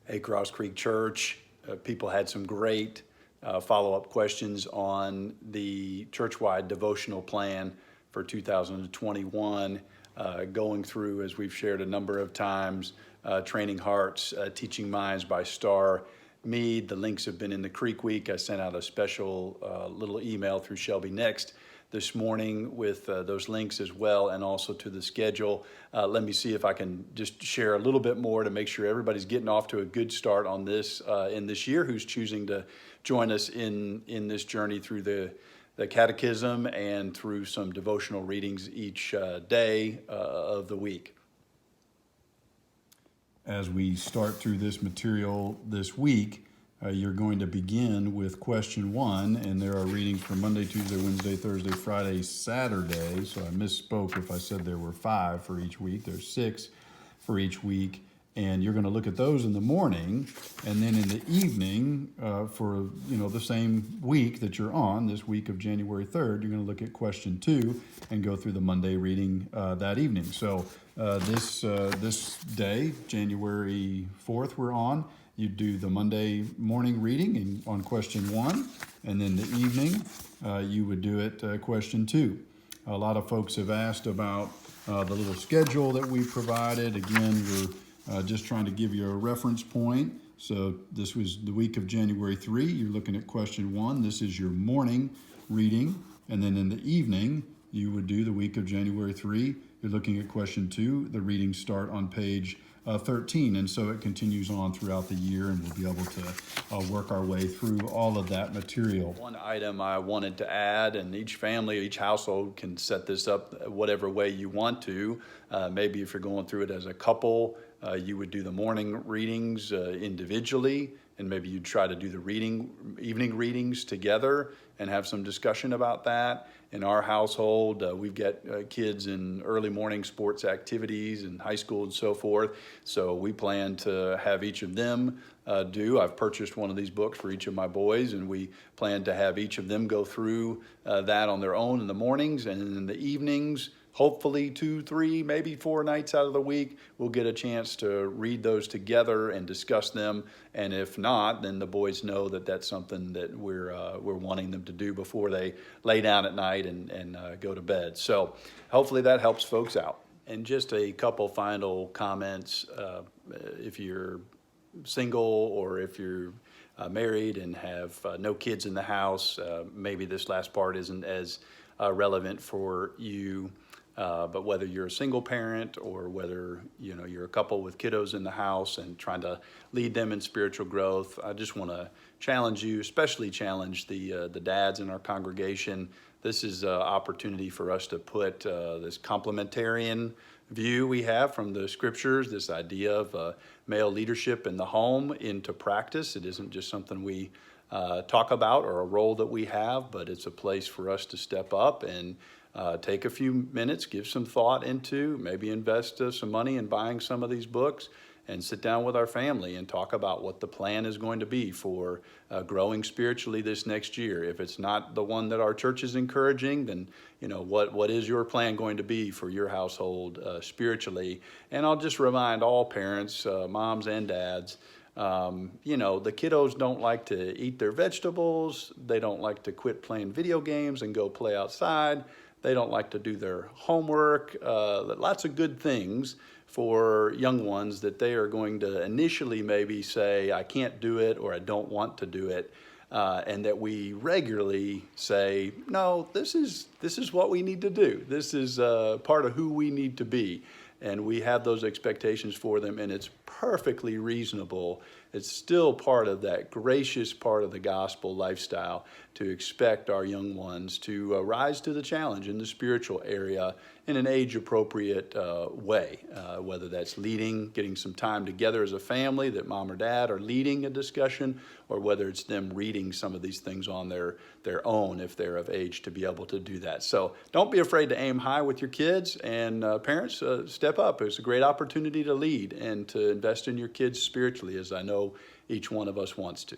Hey, Cross Creek Church. People had some great follow-up questions on the church-wide devotional plan for 2021, going through, as we've shared a number of times, Training Hearts, Teaching Minds by Starr Meade. The links have been in the Creek Week. I sent out a special little email through Shelby Next this morning with those links as well, and also to the schedule. Let me see if I can just share a little bit more to make sure everybody's getting off to a good start on this in this year, who's choosing to join us in this journey through the catechism and through some devotional readings each day of the week. As we start through this material this week, you're going to begin with question 1, and there are readings for Monday, Tuesday, Wednesday, Thursday, Friday, Saturday. So I misspoke if I said there were 5 for each week. There's 6 for each week, and you're going to look at those in the morning, and then in the evening for the same week that you're on, this week of January 3rd, you're going to look at question 2 and go through the Monday reading that evening. So this day, January 4th, we're on. You do the Monday morning reading on question 1, and then the evening you would do it question 2. A lot of folks have asked about the little schedule that we provided. Again, we're just trying to give you a reference point. So this was the week of January 3. You're looking at question 1. This is your morning reading, and then in the evening you would do the week of January 3. You're looking at question 2. The readings start on page 13, and so it continues on throughout the year, and we'll be able to work our way through all of that material. One item I wanted to add, and each family, each household can set this up whatever way you want to. Maybe if you're going through it as a couple, you would do the morning readings individually, and maybe you'd try to do the evening readings together and have some discussion about that. In our household, we've got kids in early morning sports activities in high school and so forth. So we plan to have each of them I've purchased one of these books for each of my boys, and we plan to have each of them go through that on their own in the mornings, and in the evenings, hopefully 2, 3, maybe 4 nights out of the week, we'll get a chance to read those together and discuss them. And if not, then the boys know that that's something that we're wanting them to do before they lay down at night and go to bed. So hopefully that helps folks out. And just a couple final comments. If you're single, or if you're married and have no kids in the house, maybe this last part isn't as relevant for you. But whether you're a single parent, or whether you're a couple with kiddos in the house and trying to lead them in spiritual growth, I just want to challenge you, especially challenge the dads in our congregation. This is an opportunity for us to put this complementarian view we have from the scriptures, this idea of male leadership in the home, into practice. It isn't just something we talk about or a role that we have, but it's a place for us to step up and take a few minutes, give some thought into, maybe invest some money in buying some of these books, and sit down with our family and talk about what the plan is going to be for growing spiritually this next year. If it's not the one that our church is encouraging, then what is your plan going to be for your household spiritually? And I'll just remind all parents, moms and dads, the kiddos don't like to eat their vegetables. They don't like to quit playing video games and go play outside. They don't like to do their homework. Lots of good things for young ones that they are going to initially maybe say, I can't do it, or I don't want to do it. And that we regularly say, no, this is what we need to do. This is part of who we need to be. And we have those expectations for them, and it's perfectly reasonable. It's still part of that gracious part of the gospel lifestyle to expect our young ones to rise to the challenge in the spiritual area in an age-appropriate way, whether that's leading, getting some time together as a family that mom or dad are leading a discussion, or whether it's them reading some of these things on their own if they're of age to be able to do that. So don't be afraid to aim high with your kids, and parents, step up. It's a great opportunity to lead and to invest in your kids spiritually, as I know each one of us wants to.